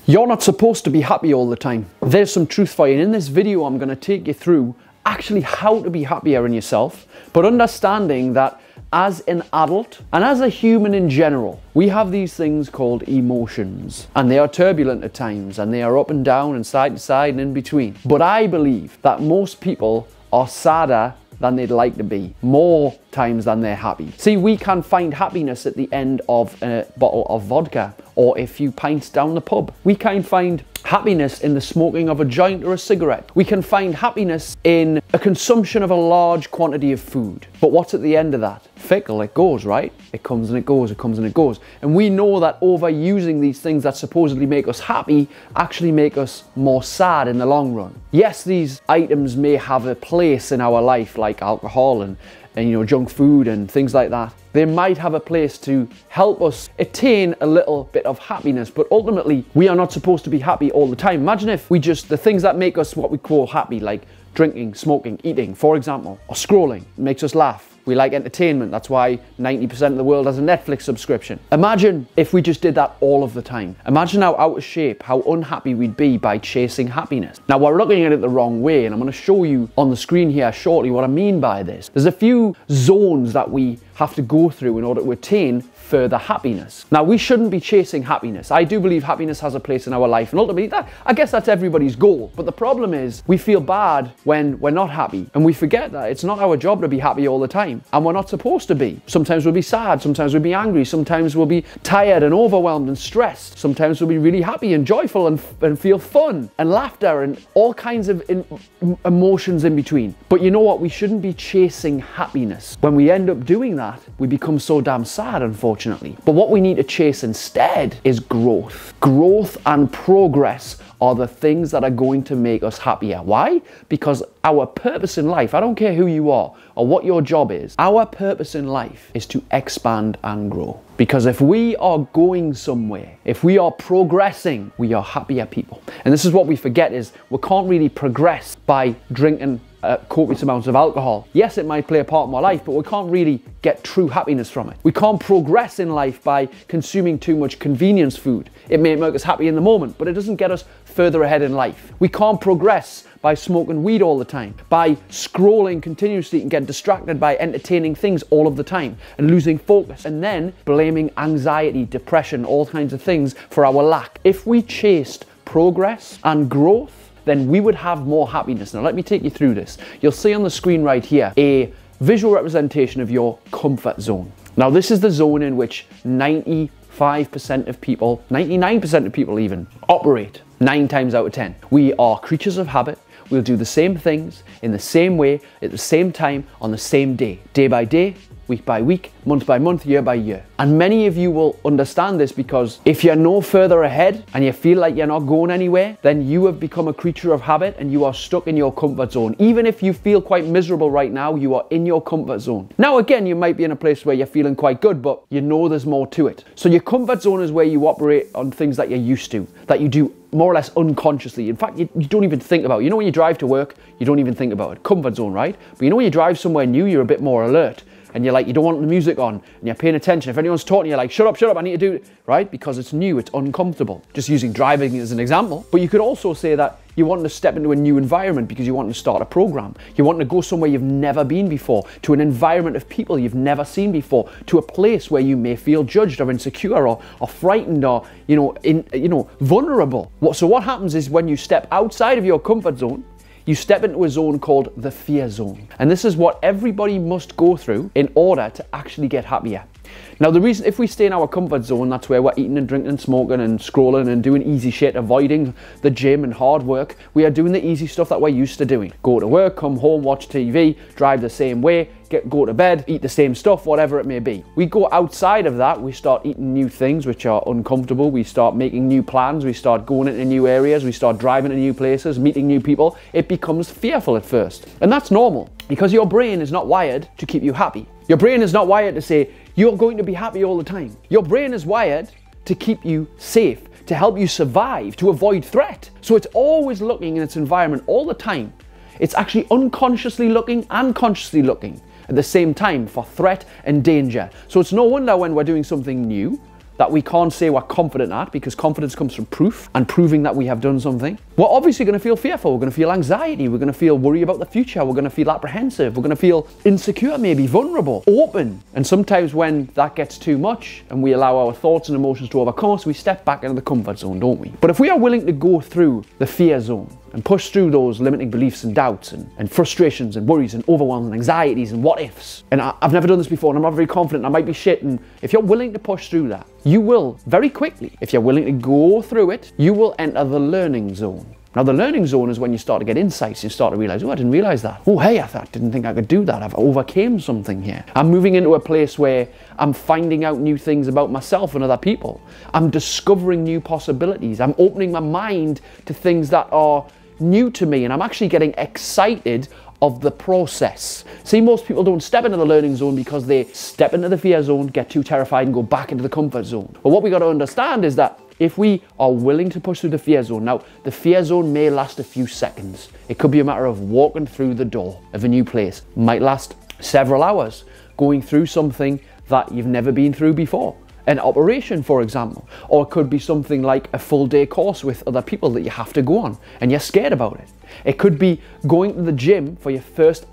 You're not supposed to be happy all the time. There's some truth for you. And in this video, I'm going to take you through actually how to be happier in yourself, but understanding that as an adult and as a human in general, we have these things called emotions, and they are turbulent at times, and they are up and down and side to side and in between. But I believe that most people are sadder than they'd like to be, more times than they're happy. See, we can find happiness at the end of a bottle of vodka or a few pints down the pub. We can find happiness in the smoking of a joint or a cigarette. We can find happiness in a consumption of a large quantity of food. But what's at the end of that? Fickle, it goes, right? It comes and it goes, it comes and it goes. And we know that overusing these things that supposedly make us happy actually make us more sad in the long run. Yes, these items may have a place in our life, like alcohol and junk food and things like that. They might have a place to help us attain a little bit of happiness, but ultimately we are not supposed to be happy all the time. Imagine if the things that make us what we call happy, like drinking, smoking, eating, for example, or scrolling, makes us laugh. We like entertainment. That's why 90% of the world has a Netflix subscription. Imagine if we just did that all of the time. Imagine how out of shape, how unhappy we'd be by chasing happiness. Now, we're looking at it the wrong way, and I'm going to show you on the screen here shortly what I mean by this. There's a few zones that we have to go through in order to attain further happiness. Now, we shouldn't be chasing happiness. I do believe happiness has a place in our life, and ultimately, I guess that's everybody's goal. But the problem is, we feel bad when we're not happy, and we forget that it's not our job to be happy all the time, and we're not supposed to be. Sometimes we'll be sad, sometimes we'll be angry, sometimes we'll be tired and overwhelmed and stressed. Sometimes we'll be really happy and joyful and feel fun and laughter and all kinds of emotions in between. But you know what? We shouldn't be chasing happiness. When we end up doing that, we become so damn sad, unfortunately. But what we need to chase instead is growth. Growth and progress are the things that are going to make us happier. Why? Because our purpose in life, I don't care who you are or what your job is, our purpose in life is to expand and grow. Because if we are going somewhere, if we are progressing, we are happier people. And this is what we forget, is we can't really progress by drinking copious amounts of alcohol. Yes, it might play a part in my life, but we can't really get true happiness from it. We can't progress in life by consuming too much convenience food. It may make us happy in the moment, but it doesn't get us further ahead in life. We can't progress by smoking weed all the time, by scrolling continuously and getting distracted by entertaining things all of the time and losing focus, and then blaming anxiety, depression, all kinds of things for our lack. If we chased progress and growth, then we would have more happiness. Now, let me take you through this. You'll see on the screen right here a visual representation of your comfort zone. Now, this is the zone in which 95% of people, 99% of people even, operate 9 times out of 10. We are creatures of habit. We'll do the same things in the same way, at the same time, on the same day by day, week by week, month by month, year by year. And many of you will understand this, because if you're no further ahead and you feel like you're not going anywhere, then you have become a creature of habit and you are stuck in your comfort zone. Even if you feel quite miserable right now, you are in your comfort zone. Now, again, you might be in a place where you're feeling quite good, but you know there's more to it. So your comfort zone is where you operate on things that you're used to, that you do more or less unconsciously. In fact, you don't even think about it. You know, when you drive to work, you don't even think about it. Comfort zone, right? But you know, when you drive somewhere new, you're a bit more alert. And you're like, you don't want the music on, and you're paying attention. If anyone's talking, you're like, shut up, I need to do it, right? Because it's new, it's uncomfortable. Just using driving as an example. But you could also say that you want to step into a new environment because you want to start a program. You want to go somewhere you've never been before, to an environment of people you've never seen before, to a place where you may feel judged or insecure or frightened or, vulnerable. So what happens is, when you step outside of your comfort zone, you step into a zone called the fear zone. And this is what everybody must go through in order to actually get happier. Now, the reason, if we stay in our comfort zone, that's where we're eating and drinking and smoking and scrolling and doing easy shit, avoiding the gym and hard work. We are doing the easy stuff that we're used to doing. Go to work, come home, watch TV, drive the same way, go to bed, eat the same stuff, whatever it may be. We go outside of that, we start eating new things which are uncomfortable, we start making new plans, we start going into new areas, we start driving to new places, meeting new people. It becomes fearful at first. And that's normal, because your brain is not wired to keep you happy. Your brain is not wired to say, you're going to be happy all the time. Your brain is wired to keep you safe, to help you survive, to avoid threat. So it's always looking in its environment all the time. It's actually unconsciously looking and consciously looking at the same time for threat and danger. So it's no wonder when we're doing something new, that we can't say we're confident at, because confidence comes from proof and proving that we have done something, we're obviously going to feel fearful. We're going to feel anxiety. We're going to feel worry about the future. We're going to feel apprehensive. We're going to feel insecure, maybe vulnerable, open. And sometimes when that gets too much and we allow our thoughts and emotions to overcome us, we step back into the comfort zone, don't we? But if we are willing to go through the fear zone and push through those limiting beliefs and doubts and frustrations and worries and overwhelms and anxieties and what ifs, and I've never done this before and I'm not very confident, I might be shit, and if you're willing to push through that, you will very quickly, if you're willing to go through it, you will enter the learning zone. Now, the learning zone is when you start to get insights. You start to realize, oh, I didn't realize that. Oh, hey, didn't think I could do that. I've overcame something here. I'm moving into a place where I'm finding out new things about myself and other people. I'm discovering new possibilities. I'm opening my mind to things that are new to me, and I'm actually getting excited of the process. See, most people don't step into the learning zone because they step into the fear zone, get too terrified, and go back into the comfort zone. But what we got to understand is that if we are willing to push through the fear zone, now the fear zone may last a few seconds. It could be a matter of walking through the door of a new place. It might last several hours, going through something that you've never been through before. An operation, for example. Or it could be something like a full day course with other people that you have to go on and you're scared about it. It could be going to the gym for your first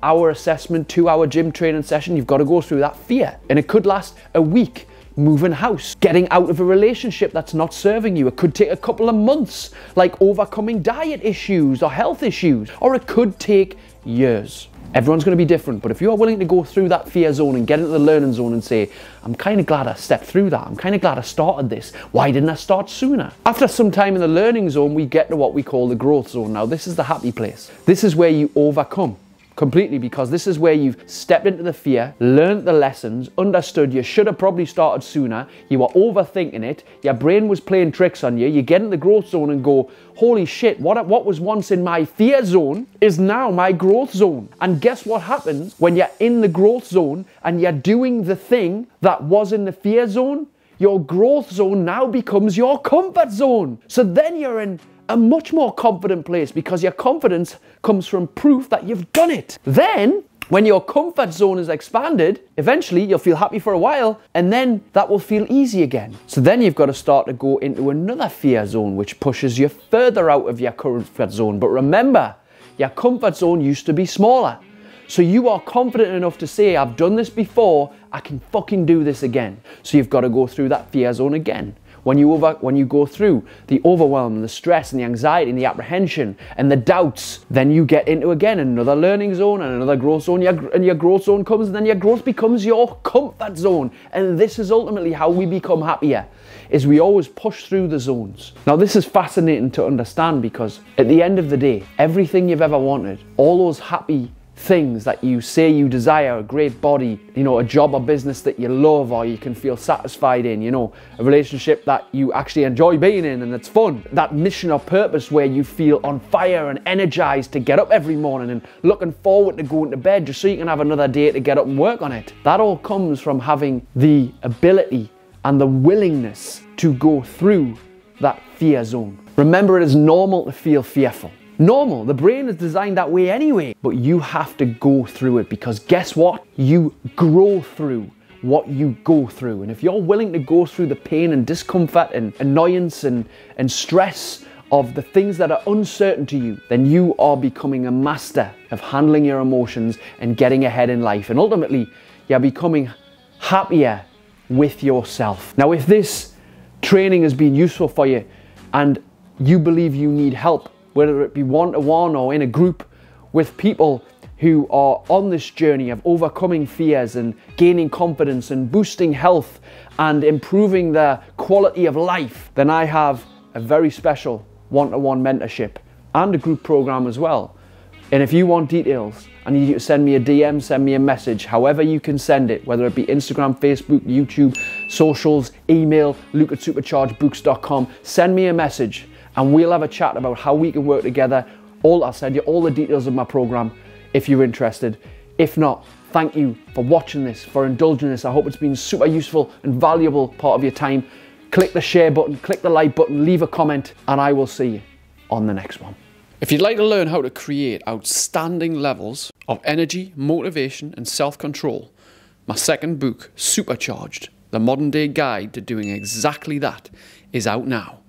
hour assessment, 2-hour gym training session. You've got to go through that fear. And it could last a week. Moving house, getting out of a relationship that's not serving you. It could take a couple of months, like overcoming diet issues or health issues, or it could take years. Everyone's going to be different, but if you are willing to go through that fear zone and get into the learning zone and say, I'm kind of glad I stepped through that. I'm kind of glad I started this. Why didn't I start sooner? After some time in the learning zone, we get to what we call the growth zone. Now, this is the happy place. This is where you overcome completely, because this is where you've stepped into the fear, learned the lessons, understood you should have probably started sooner, you were overthinking it, your brain was playing tricks on you, you get in the growth zone and go, holy shit, what was once in my fear zone is now my growth zone. And guess what happens when you're in the growth zone and you're doing the thing that was in the fear zone? Your growth zone now becomes your comfort zone. So then you're in a much more confident place, because your confidence comes from proof that you've done it. Then, when your comfort zone is expanded, eventually you'll feel happy for a while, and then that will feel easy again. So then you've got to start to go into another fear zone, which pushes you further out of your comfort zone. But remember, your comfort zone used to be smaller. So you are confident enough to say, I've done this before, I can fucking do this again. So you've got to go through that fear zone again. When you go through the overwhelm and the stress and the anxiety and the apprehension and the doubts, then you get into again another learning zone and another growth zone, and your growth zone comes, and then your growth becomes your comfort zone. And this is ultimately how we become happier, is we always push through the zones. Now, this is fascinating to understand, because at the end of the day, everything you've ever wanted, all those happy things that you say you desire, a great body, a job or business that you love or you can feel satisfied in, a relationship that you actually enjoy being in and it's fun, that mission or purpose where you feel on fire and energized to get up every morning and looking forward to going to bed just so you can have another day to get up and work on it. That all comes from having the ability and the willingness to go through that fear zone. Remember, it is normal to feel fearful. Normal. The brain is designed that way anyway. But you have to go through it, because guess what? You grow through what you go through. And if you're willing to go through the pain and discomfort and annoyance and stress of the things that are uncertain to you, then you are becoming a master of handling your emotions and getting ahead in life. And ultimately, you're becoming happier with yourself. Now, if this training has been useful for you and you believe you need help, whether it be one-to-one or in a group with people who are on this journey of overcoming fears and gaining confidence and boosting health and improving their quality of life, then I have a very special one-to-one mentorship and a group program as well. And if you want details, I need you to send me a DM, send me a message, however you can send it, whether it be Instagram, Facebook, YouTube, socials, email, luke@superchargebooks.com. Send me a message and we'll have a chat about how we can work together. I'll send you all the details of my program if you're interested. If not, thank you for watching this, for indulging this. I hope it's been super useful and valuable part of your time. Click the share button, click the like button, leave a comment, and I will see you on the next one. If you'd like to learn how to create outstanding levels of energy, motivation, and self-control, my second book, Supercharged, The Modern Day Guide to Doing Exactly That is out now.